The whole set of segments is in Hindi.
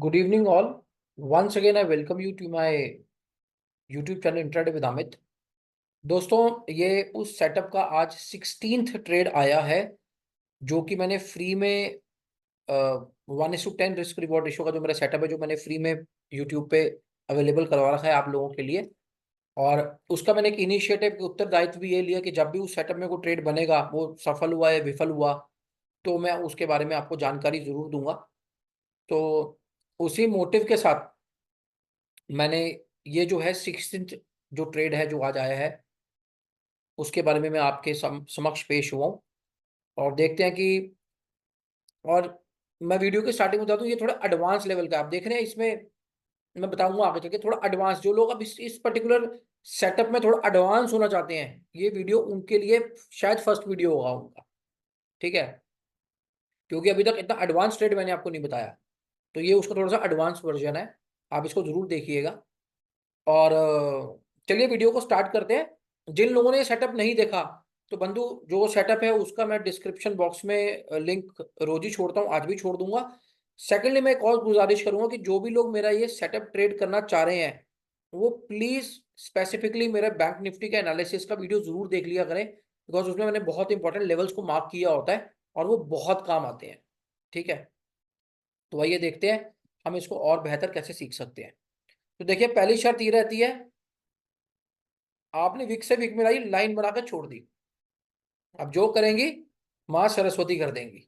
Good evening, all. Once again, I welcome you to my YouTube channel Intraday with Amit. दोस्तों, ये उस सेटअप का आज 16th ट्रेड आया है जो कि मैंने फ्री में 1:10 रिस्क रिवॉर्ड रेशो का जो मेरा सेटअप है, जो मैंने फ्री में यूट्यूब पे अवेलेबल करवा रखा है आप लोगों के लिए। और उसका मैंने एक इनिशिएटिव उत्तरदायित्व भी ये लिया कि जब भी उस सेटअप में कोई ट्रेड बनेगा, वो सफल हुआ या विफल हुआ, तो मैं उसके बारे में आपको जानकारी जरूर दूंगा। तो उसी मोटिव के साथ मैंने ये जो है 16th जो ट्रेड है जो आज आया है, उसके बारे में मैं आपके समक्ष पेश हुआ हूँ। और देखते हैं कि, और मैं वीडियो के स्टार्टिंग में बता दूं, ये थोड़ा एडवांस लेवल का आप देख रहे हैं। इसमें मैं बताऊंगा आगे चल के, थोड़ा एडवांस जो लोग अब इस पर्टिकुलर सेटअप में थोड़ा एडवांस होना चाहते हैं, ये वीडियो उनके लिए शायद फर्स्ट वीडियो होगा उनका। ठीक है, क्योंकि अभी तक इतना एडवांस ट्रेड मैंने आपको नहीं बताया, तो ये उसका थोड़ा सा एडवांस वर्जन है। आप इसको जरूर देखिएगा। और चलिए वीडियो को स्टार्ट करते हैं। जिन लोगों ने ये सेटअप नहीं देखा, तो बंधु, जो सेटअप है उसका मैं डिस्क्रिप्शन बॉक्स में लिंक रोज ही छोड़ता हूँ, आज भी छोड़ दूंगा। सेकेंडली, मैं एक और गुजारिश करूंगा कि जो भी लोग मेरा ये सेटअप ट्रेड करना चाह रहे हैं, वो प्लीज स्पेसिफिकली मेरे बैंक निफ्टी का एनालिसिस का वीडियो जरूर देख लिया करें, बिकॉज उसमें मैंने बहुत इंपॉर्टेंट लेवल्स को मार्क किया होता है और वो बहुत काम आते हैं। ठीक है, तो आइए देखते हैं हम इसको और बेहतर कैसे सीख सकते हैं। तो देखिए, पहली शर्त ये रहती है, आपने विक से विक मिलाई, लाइन बनाकर छोड़ दी। अब जो करेंगी माँ सरस्वती कर देंगी।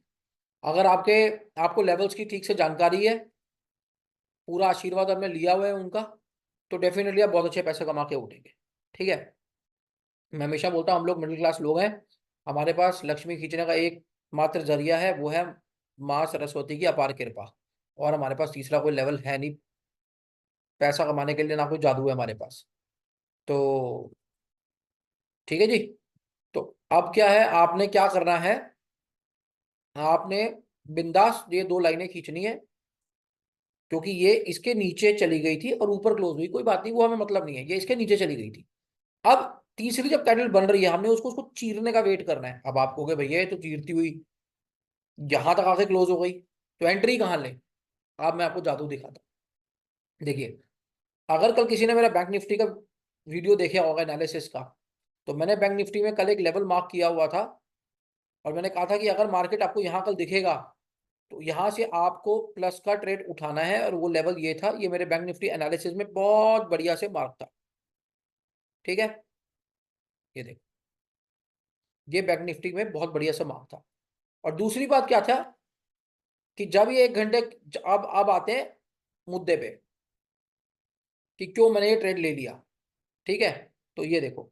अगर आपको लेवल्स की ठीक से जानकारी है, पूरा आशीर्वाद हमने लिया हुआ है उनका, तो डेफिनेटली आप बहुत अच्छे पैसे कमा के उठेंगे। ठीक है, मैं हमेशा बोलता हूँ, हम लोग मिडिल क्लास लोग हैं, हमारे पास लक्ष्मी खींचने का एक मात्र जरिया है, वो है माँ सरस्वती की अपार कृपा। और हमारे पास तीसरा कोई लेवल है नहीं पैसा कमाने के लिए, ना कोई जादू है हमारे पास। तो ठीक है जी। तो अब क्या है, आपने क्या करना है, आपने बिंदास ये दो लाइनें खींचनी है, क्योंकि ये इसके नीचे चली गई थी और ऊपर क्लोज हुई, कोई बात नहीं, वो हमें मतलब नहीं है, ये इसके नीचे चली गई थी। अब तीसरी जब कैंडल बन रही है, हमने उसको उसको चीरने का वेट करना है। अब आप कहोगे भैया ये तो चीरती हुई यहां तक आके क्लोज हो गई, तो एंट्री कहाँ ले। अब मैं आपको जादू दिखाता हूं। देखिए, अगर कल किसी ने मेरा बैंक निफ्टी का वीडियो देखा होगा एनालिसिस का, तो मैंने बैंक निफ्टी में कल एक लेवल मार्क किया हुआ था, और मैंने कहा था कि अगर मार्केट आपको यहाँ कल दिखेगा, तो यहां से आपको प्लस का ट्रेड उठाना है। और वो लेवल ये था, ये मेरे बैंक निफ्टी एनालिसिस में बहुत बढ़िया से मार्क था। ठीक है, ये देखो, ये बैंक निफ्टी में बहुत बढ़िया से मार्क था। और दूसरी बात क्या था कि जब ये 1 घंटे, अब आते हैं मुद्दे पे कि क्यों मैंने ये ट्रेड ले लिया। ठीक है, तो ये देखो,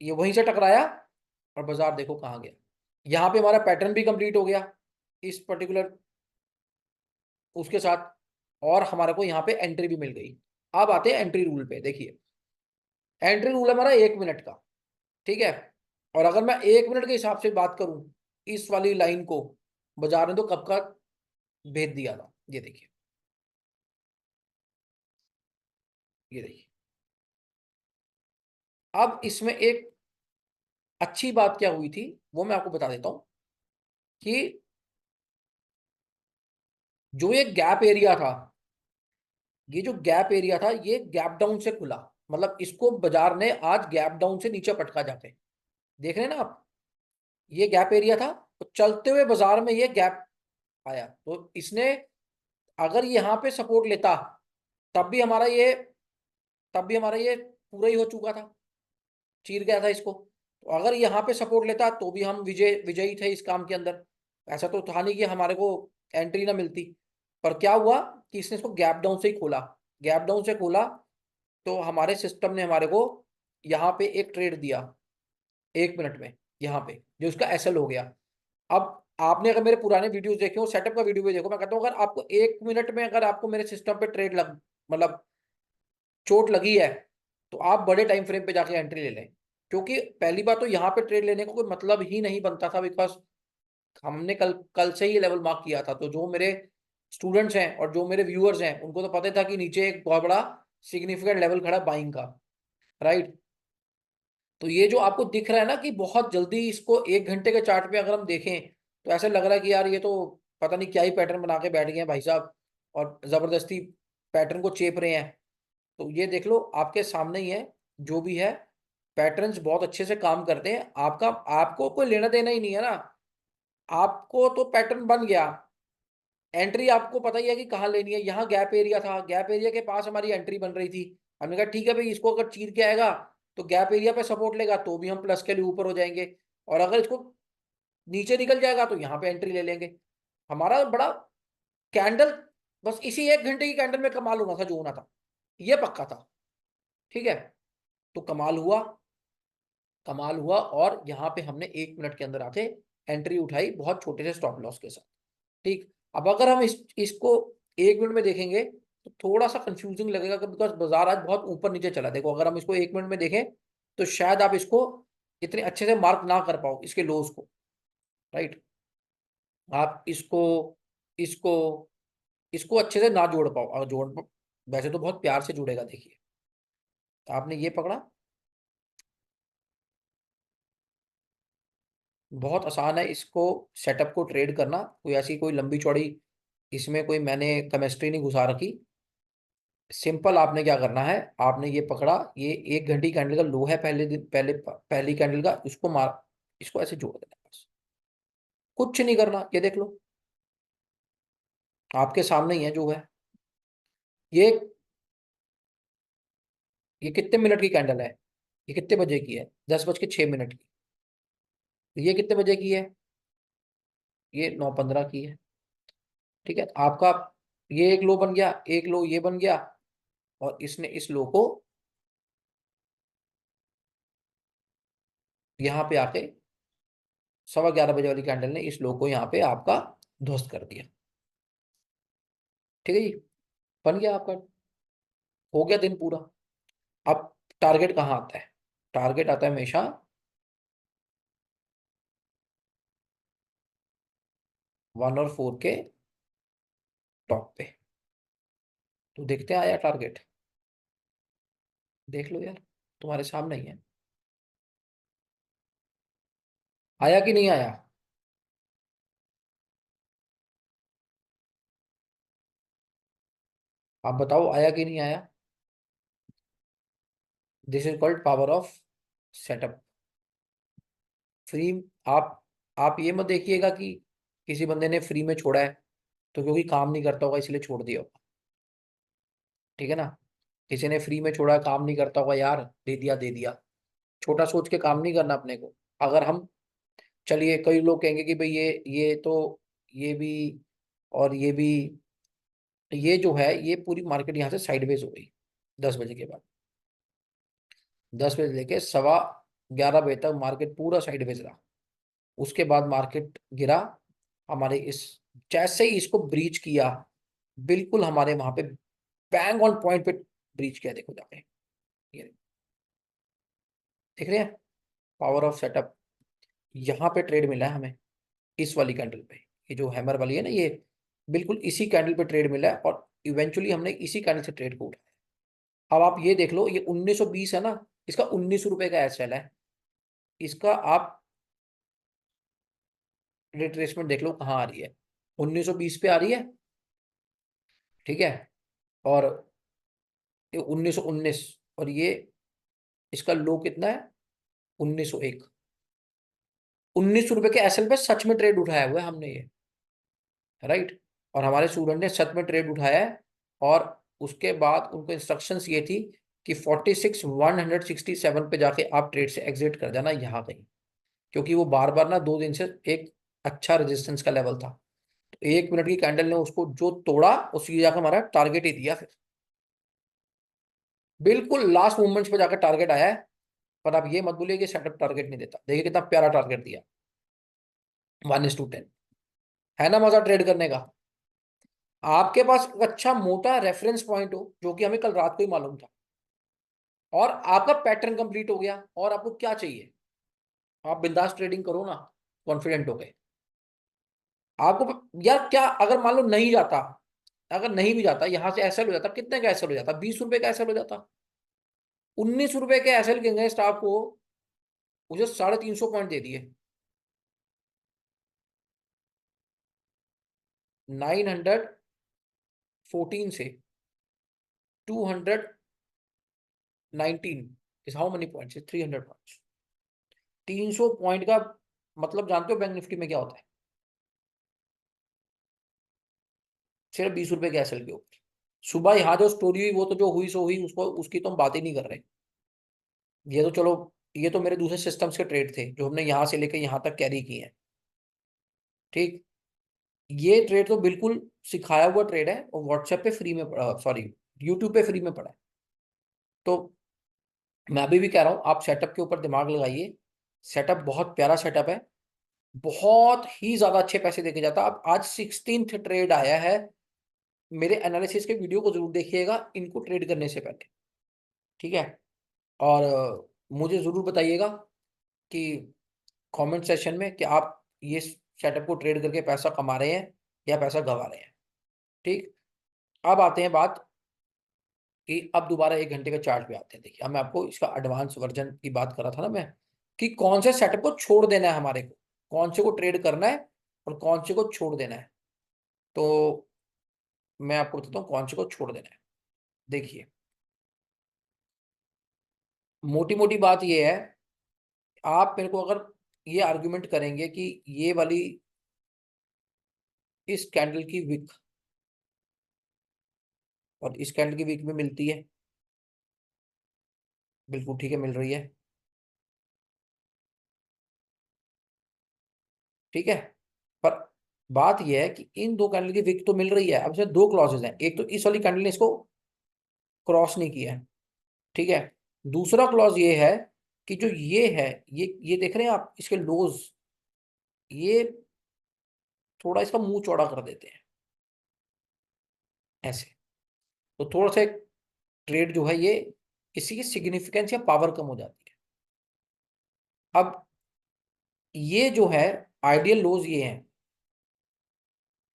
ये वहीं से टकराया और बाजार देखो कहाँ गया। यहाँ पे हमारा पैटर्न भी कंप्लीट हो गया इस पर्टिकुलर उसके साथ, और हमारे को यहाँ पे एंट्री भी मिल गई। अब आते हैं एंट्री रूल पे। देखिए, एंट्री रूल है हमारा 1 मिनट का। ठीक है, और अगर मैं 1 मिनट के हिसाब से बात करूं, इस वाली लाइन को बाजार ने तो कब का भेज दिया था। ये देखिए, ये देखिए। अब इसमें एक अच्छी बात क्या हुई थी, वो मैं आपको बता देता हूं कि जो ये गैप एरिया था, ये जो गैप एरिया था, ये गैप डाउन से खुला। मतलब इसको बाजार ने आज गैप डाउन से नीचे पटका जाके, देख रहे हैं ना आप, ये गैप एरिया था, तो चलते हुए बाजार में ये गैप आया, तो इसने अगर यहाँ पे सपोर्ट लेता, तब भी हमारा ये तब भी हमारा ये पूरा ही हो चुका था, चीर गया था इसको। तो अगर यहाँ पे सपोर्ट लेता, तो भी हम विजयी थे इस काम के अंदर। ऐसा तो था नहीं कि हमारे को एंट्री ना मिलती। पर क्या हुआ कि इसने इसको गैप डाउन से ही खोला, गैप डाउन से खोला, तो हमारे सिस्टम ने हमारे को यहाँ पे एक ट्रेड दिया 1 मिनट में, यहाँ पे जो इसका एसएल हो गया। अब आपने अगर मेरे पुराने वीडियोस देखे हो, सेटअप का वीडियो भी देखो, मैं कहता हूँ अगर आपको 1 मिनट में, अगर आपको मेरे सिस्टम पे ट्रेड लग, मतलब चोट लगी है, तो आप बड़े टाइम फ्रेम पे जाके एंट्री ले लें। क्योंकि पहली बात तो यहाँ पे ट्रेड लेने का कोई मतलब ही नहीं बनता था, बिकॉज हमने कल कल से ही लेवल मार्क किया था। तो जो मेरे स्टूडेंट्स हैं और जो मेरे व्यूअर्स हैं, उनको तो पता था कि नीचे एक बहुत बड़ा सिग्निफिकेंट लेवल खड़ा बाइंग का, राइट। तो ये जो आपको दिख रहा है ना कि बहुत जल्दी इसको 1 घंटे के चार्ट पे अगर हम देखें, तो ऐसा लग रहा है कि यार ये तो पता नहीं क्या ही पैटर्न बना के बैठ गए हैं भाई साहब। और जबरदस्ती पैटर्न को चेप रहे हैं, तो ये देख लो आपके सामने ही है। जो भी है पैटर्न्स बहुत अच्छे से काम करते हैं। आपका आपको कोई लेना देना ही नहीं है ना। आपको तो पैटर्न बन गया, एंट्री आपको पता ही है कि कहाँ लेनी है। यहाँ गैप एरिया था, गैप एरिया के पास हमारी एंट्री बन रही थी। हमने कहा ठीक है भाई, इसको अगर चीर के आएगा तो गैप एरिया पे सपोर्ट लेगा तो भी हम प्लस के लिए ऊपर हो जाएंगे, और अगर इसको नीचे निकल जाएगा तो यहाँ पे एंट्री ले लेंगे। हमारा बड़ा कैंडल, बस इसी 1 घंटे की कैंडल में कमाल होना था, जो होना था ये पक्का था। ठीक है, तो कमाल हुआ, कमाल हुआ। और यहाँ पे हमने 1 मिनट के अंदर आके एंट्री उठाई बहुत छोटे से स्टॉप लॉस के साथ। ठीक, अब अगर हम इसको 1 मिनट में देखेंगे तो थोड़ा सा कंफ्यूजिंग लगेगा, बिकॉज बाजार आज बहुत ऊपर नीचे चला। देखो अगर हम इसको 1 मिनट में देखें तो शायद आप इसको इतने अच्छे से मार्क ना कर पाओ, इसके लोज को। राइट, आप इसको इसको इसको अच्छे से ना जोड़ पाओ। अगर जोड़ पाओ, वैसे तो बहुत प्यार से जुड़ेगा। देखिए आपने ये पकड़ा, बहुत आसान है इसको सेटअप को ट्रेड करना। कोई ऐसी कोई लंबी चौड़ी इसमें कोई मैंने केमिस्ट्री नहीं घुसा रखी। सिंपल आपने क्या करना है, आपने ये पकड़ा, ये 1 घंटे कैंडल का लो है पहले दिन, पहली कैंडल का, इसको मार, इसको ऐसे जोड़ देना बस। कुछ नहीं करना, ये देख लो आपके सामने ही है जो है। ये ये कितने मिनट की कैंडल है, ये कितने बजे की है, 10:06 की। ये कितने बजे की है, ये 9:15 की है। ठीक है, आपका ये एक लो बन गया, एक लो ये बन गया, और इसने इस लो को यहाँ पे आके 11:15 वाली कैंडल ने इस लो को यहाँ पे आपका ध्वस्त कर दिया। ठीक है जी, बन गया आपका, हो गया दिन पूरा। अब टारगेट कहाँ आता है, टारगेट आता है हमेशा 1 और 4 के टॉप पे। तो देखते हैं आया टारगेट, देख लो यार, तुम्हारे सामने ही है, आया कि नहीं आया। आप बताओ आया कि नहीं आया। This is called power of setup. Free, आप आप ये मत देखिएगा कि किसी बंदे ने फ्री में छोड़ा है तो क्योंकि काम नहीं करता होगा इसलिए छोड़ दिया होगा। ठीक है ना, किसी ने फ्री में छोड़ा, काम नहीं करता होगा, यार दे दिया दे दिया। छोटा सोच के काम नहीं करना अपने को। अगर हम, चलिए कई लोग कहेंगे कि भाई ये तो, ये भी और ये भी, ये जो है ये पूरी मार्केट यहाँ से साइडवेज हो गई 10 बजे के बाद। 10 बजे लेके 11:15 बजे तक मार्केट पूरा साइडवेज रहा। उसके बाद मार्केट गिरा, हमारे इस, जैसे ही इसको ब्रीच किया, बिल्कुल हमारे वहां पे बैंग ऑन पॉइंट पे ब्रीच किया। देखो जाके, ये देख रहे हैं पावर ऑफ सेटअप। यहाँ पे ट्रेड मिला है हमें, इस वाली कैंडल पे, ये जो हैमर वाली है ना, ये बिल्कुल इसी कैंडल पे ट्रेड मिला है, और इवेंचुअली हमने इसी कैंडल से ट्रेड को उठाया। अब आप ये देख लो, ये 1920 है ना, इसका 19 रुपए का एसएल है। इसका आप रिट्रेसमेंट देख लो कहाँ आ रही है, 1920 पे आ रही है। ठीक है, और ये 1919, और ये इसका लो कितना है, 1901। 19 रुपए के एसएल पे सच में ट्रेड उठाया हुआ है हमने ये। राइट, और हमारे स्टूडेंट ने सच में ट्रेड उठाया है। और उसके बाद उनको इंस्ट्रक्शंस ये थी कि 46,167 पे जाके आप ट्रेड से एग्जिट कर जाना यहाँ कहीं, क्योंकि वो बार बार ना 2 दिन से एक अच्छा रेजिस्टेंस का लेवल था। तो 1 मिनट की कैंडल ने उसको जो तोड़ा, उसी जाकर हमारा टारगेट ही दिया फिर, बिल्कुल लास्ट मूवमेंट्स पे जाकर टारगेट आया है। पर आप ये मत भूलिए कि सेटअप टारगेट नहीं देता। देखिए कितना प्यारा टारगेट दिया, 1:10। है ना मजा ट्रेड करने का। आपके पास एक अच्छा मोटा रेफरेंस पॉइंट हो, जो कि हमें कल रात को ही मालूम था, और आपका पैटर्न कंप्लीट हो गया, और आपको क्या चाहिए, आप बिंदास ट्रेडिंग करो ना, कॉन्फिडेंट हो गए। आपको यार क्या, अगर मान लो नहीं जाता, अगर नहीं भी जाता यहां से एसएल हो जाता, कितने का एसएल हो जाता, 20 रुपए का एसएल हो जाता। 19 रुपए के एसएल के अगेंस्ट आपको उसे 350 पॉइंट दे दिए, 950 14 से 219 is how many points? 300 points. 300 point का मतलब जानते हो बैंक निफ्टी में क्या होता है? सिर्फ 20 रुपए के एसएल के ऊपर। सुबह यहाँ जो स्टोरी हुई वो तो जो हुई सो हुई, उसको उसकी तो हम बात ही नहीं कर रहे। ये तो चलो, ये तो मेरे दूसरे सिस्टम्स के ट्रेड थे जो हमने यहाँ से लेकर यहाँ तक कैरी किए हैं। ठीक। ये ट्रेड तो बिल्कुल सिखाया हुआ ट्रेड है और व्हाट्सएप पे फ्री में पड़ा, सॉरी यूट्यूब पे फ्री में पड़ा है। तो मैं अभी भी कह रहा हूँ आप सेटअप के ऊपर दिमाग लगाइए। सेटअप बहुत प्यारा सेटअप है, बहुत ही ज्यादा अच्छे पैसे देके जाता है। अब आज 16th ट्रेड आया है। मेरे एनालिसिस के वीडियो को जरूर देखिएगा इनको ट्रेड करने से पहले। ठीक है। और मुझे जरूर बताइएगा कि कमेंट सेशन में कि आप ये सेटअप को ट्रेड करके पैसा कमा रहे हैं या पैसा गंवा रहे हैं। ठीक। अब आते हैं बात कि अब दोबारा 1 घंटे का चार्ट पे आते हैं। देखिए, अब मैं आपको इसका एडवांस वर्जन की बात कर रहा था ना मैं, कि कौन से सेटअप को छोड़ देना है हमारे को, कौन से को ट्रेड करना है और कौन से को छोड़ देना है। तो मैं आपको बताता हूँ कौन से को छोड़ देना है। देखिए, मोटी मोटी बात ये है, आप मेरे को अगर ये आर्गुमेंट करेंगे कि ये वाली इस कैंडल की विक और इस कैंडल की विक में मिलती है, बिल्कुल ठीक है, मिल रही है। ठीक है। पर बात यह है कि इन दो कैंडल की विक तो मिल रही है। अब इसमें दो क्लॉजेज हैं, एक तो इस वाली कैंडल ने इसको क्रॉस नहीं किया है। ठीक है। दूसरा क्लॉज ये है कि जो ये है, ये देख रहे हैं आप इसके लोज, ये थोड़ा इसका मुंह चौड़ा कर देते हैं ऐसे। तो थोड़ा सा ट्रेड जो है ये, किसी की सिग्निफिकेंस या पावर कम हो जाती है। अब ये जो है आइडियल लोज ये हैं।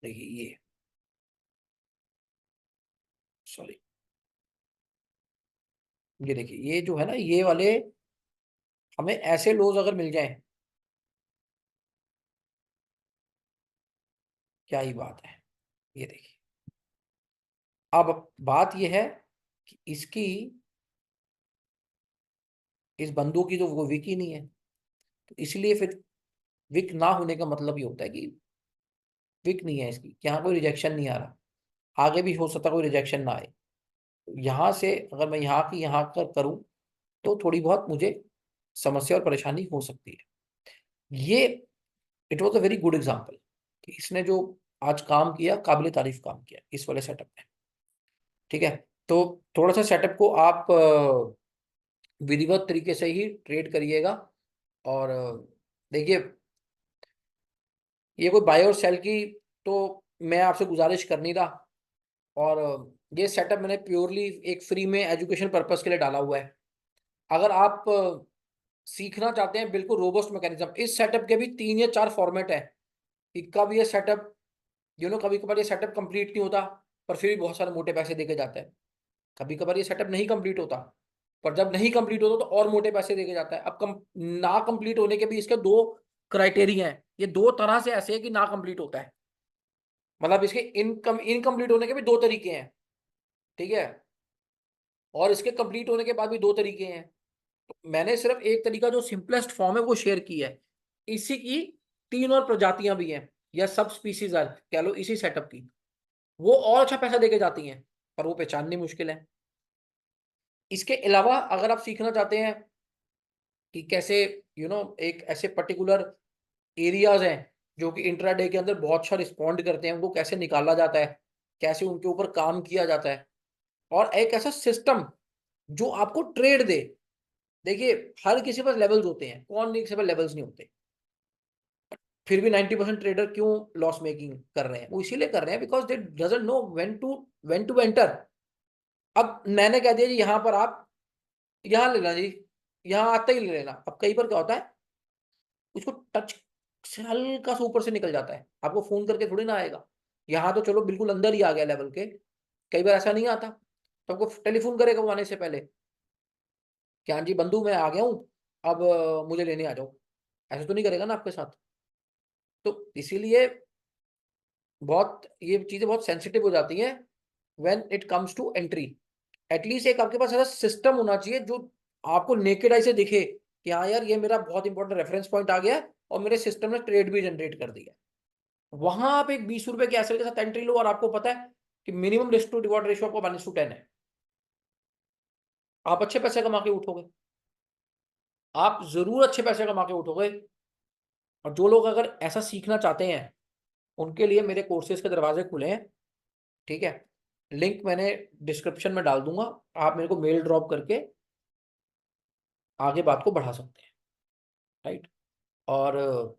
देखिए ये, सॉरी, ये देखिए ये जो है ना, ये वाले हमें ऐसे लोज अगर मिल जाएं, क्या ही बात है। ये देखिए, अब बात ये है कि इसकी, इस बंदूक की तो वो विक ही नहीं है। तो इसलिए फिर विक ना होने का मतलब ये होता है कि विक नहीं है इसकी, यहाँ कोई रिजेक्शन नहीं आ रहा। आगे भी हो सकता है कोई रिजेक्शन ना आए। यहाँ से अगर मैं यहाँ की यहाँ कर करूँ तो थोड़ी बहुत मुझे समस्या और परेशानी हो सकती है। ये it was a very good example कि इसने जो आज काम किया, काबिल तारीफ काम किया इस वाले सेटअप में। ठीक है। तो थोड़ा सा सेटअप को आप विधिवत तरीके से ही ट्रेड करिएगा। और देखिए, ये कोई बाय और सेल की तो मैं आपसे गुजारिश कर नहीं रहा। और ये सेटअप मैंने प्योरली एक फ्री में एजुकेशन पर्पस के लिए डाला हुआ है। अगर आप सीखना चाहते हैं बिल्कुल रोबस्ट मैकेनिज्म, इस सेटअप के भी 3 या 4 फॉर्मेट है कि कब ये सेटअप, कभी कभार ये सेटअप कंप्लीट नहीं होता पर फिर भी बहुत सारे मोटे पैसे देके जाता है। कभी कभार ये सेटअप नहीं कंप्लीट होता, पर जब नहीं कंप्लीट होता तो और मोटे पैसे देके जाता है। अब ना कंप्लीट होने के भी इसके दो क्राइटेरिया हैं। ये दो तरह से ऐसे है कि ना कंप्लीट होता है, मतलब इसके इनकम्प्लीट होने के भी दो तरीके हैं। ठीक है। और इसके कंप्लीट होने के बाद भी दो तरीके हैं। तो मैंने सिर्फ एक तरीका जो सिंपलेस्ट फॉर्म है वो शेयर किया है। इसी की 3 और प्रजातियां भी हैं, या सब स्पीसीज कह लो इसी सेटअप की। वो और अच्छा पैसा देके जाती हैं, पर वो पहचाननी मुश्किल है। इसके अलावा अगर आप सीखना चाहते हैं कि कैसे एक ऐसे पर्टिकुलर एरियाज हैं जो कि इंट्राडे के अंदर बहुत अच्छा रिस्पॉन्ड करते हैं, उनको कैसे निकाला जाता है, कैसे उनके ऊपर काम किया जाता है, और एक ऐसा सिस्टम जो आपको ट्रेड दे। देखिए, हर किसी पास लेवल्स होते हैं, कौन नहीं, किसी पास लेवल्स नहीं होते। फिर भी 90% ट्रेडर क्यों लॉस मेकिंग कर रहे हैं? वो इसीलिए कर रहे हैं because they doesn't know when to enter. अब मैंने कह दिया जी यहाँ पर आप यहाँ ले लेना जी, यहाँ आते ही ले लेना। अब कई बार क्या होता है, उसको टच से हल्का सा ऊपर से निकल जाता है, आपको फोन करके थोड़ी ना आएगा। यहाँ तो चलो बिल्कुल अंदर ही आ गया लेवल के, कई बार ऐसा नहीं आता, तो आपको टेलीफोन करेगा वो आने से पहले कि हाँ जी बंधु मैं आ गया हूँ, अब मुझे लेने आ जाओ। ऐसा तो नहीं करेगा ना आपके साथ। तो इसीलिए बहुत ये चीजें बहुत सेंसिटिव हो जाती हैं। When it comes to entry. At least एक आपके पास ऐसा सिस्टम होना चाहिए जो आपको नेकेड आई से दिखे कि हाँ यार, ये मेरा बहुत इंपॉर्टेंट रेफरेंस पॉइंट आ गया और मेरे सिस्टम ने ट्रेड भी जनरेट कर दिया। वहां आप एक 20 रुपए के एसेट के साथ एंट्री लो और आपको पता है कि minimum risk to reward ratio आपको -10 है, आप अच्छे पैसे कमा के उठोगे, आप जरूर अच्छे पैसे कमा के उठोगे। और जो लोग अगर ऐसा सीखना चाहते हैं उनके लिए मेरे कोर्सेज के दरवाजे खुले हैं, ठीक है। लिंक मैंने डिस्क्रिप्शन में डाल दूंगा, आप मेरे को मेल ड्रॉप करके आगे बात को बढ़ा सकते हैं, राइट। और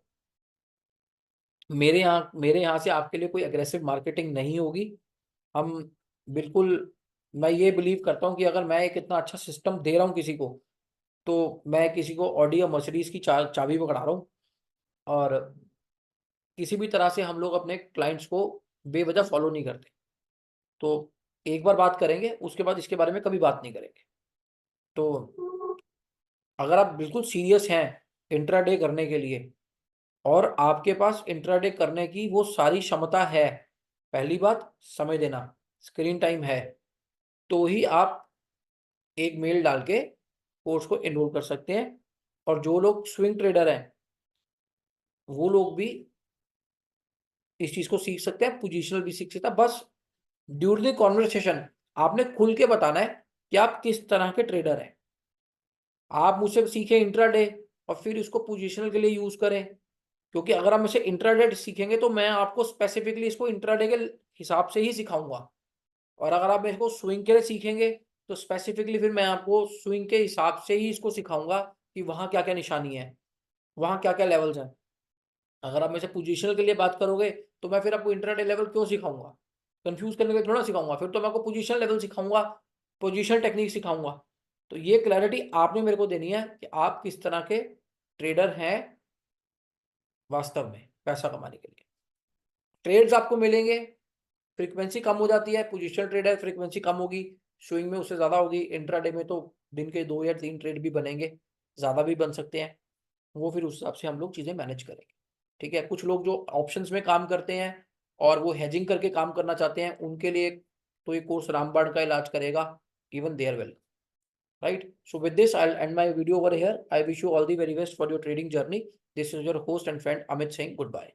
मेरे यहाँ से आपके लिए कोई अग्रेसिव मार्केटिंग नहीं होगी। हम बिल्कुल, मैं ये बिलीव करता हूँ कि अगर मैं एक इतना अच्छा सिस्टम दे रहा हूँ किसी को, तो मैं किसी को ऑडी या मर्सिडीज की चाबी पकड़ा रहा हूँ। और किसी भी तरह से हम लोग अपने क्लाइंट्स को बेवजह फॉलो नहीं करते। तो एक बार बात करेंगे, उसके बाद इसके बारे में कभी बात नहीं करेंगे। तो अगर आप बिल्कुल सीरियस हैं इंट्राडे करने के लिए और आपके पास इंट्राडे करने की वो सारी क्षमता है, पहली बात समय देना, स्क्रीन टाइम है, तो ही आप एक मेल डाल के कोर्स को एनरोल कर सकते हैं। और जो लोग स्विंग ट्रेडर हैं वो लोग भी इस चीज को सीख सकते हैं, पोजिशनल भी सीख सकते हैं। बस ड्यूरिंग द कॉन्वर्सेशन आपने खुल के बताना है कि आप किस तरह के ट्रेडर हैं। आप मुझसे सीखें इंट्राडे और फिर इसको पोजिशनल के लिए यूज करें, क्योंकि अगर आप मुझसे इंट्राडे सीखेंगे तो मैं आपको स्पेसिफिकली इसको इंट्राडे के हिसाब से ही सिखाऊंगा। और अगर आप मेरे को स्विंग के लिए सीखेंगे तो स्पेसिफिकली फिर मैं आपको स्विंग के हिसाब से ही इसको सिखाऊंगा कि वहां क्या क्या निशानी है, वहां क्या क्या लेवल्स हैं। अगर आप मेरे से पोजीशनल के लिए बात करोगे तो मैं फिर आपको इंट्राडे लेवल क्यों सिखाऊंगा, कंफ्यूज करने के लिए थोड़ा सिखाऊंगा, फिर तो मैं आपको पोजीशनल लेवल सिखाऊंगा, पोजीशनल टेक्निक सिखाऊंगा। तो ये क्लैरिटी आपने मेरे को देनी है कि आप किस तरह के ट्रेडर हैं वास्तव में पैसा कमाने के लिए। ट्रेड्स आपको मिलेंगे, फ्रीक्वेंसी कम हो जाती है, पोजिशनल ट्रेड है फ्रीक्वेंसी कम होगी, स्विंग में उससे ज्यादा होगी, इंट्राडे में तो दिन के 2 या 3 ट्रेड भी बनेंगे, ज्यादा भी बन सकते हैं। वो फिर उस हिसाब से हम लोग चीजें मैनेज करेंगे, ठीक है। कुछ लोग जो ऑप्शंस में काम करते हैं और वो हेजिंग करके काम करना चाहते हैं, उनके लिए तो ये कोर्स रामबाण का इलाज करेगा, even there well, right. So with this I end my video over here. I wish you all the very best for your trading journey. This is your host and friend Amit Singh. Good bye.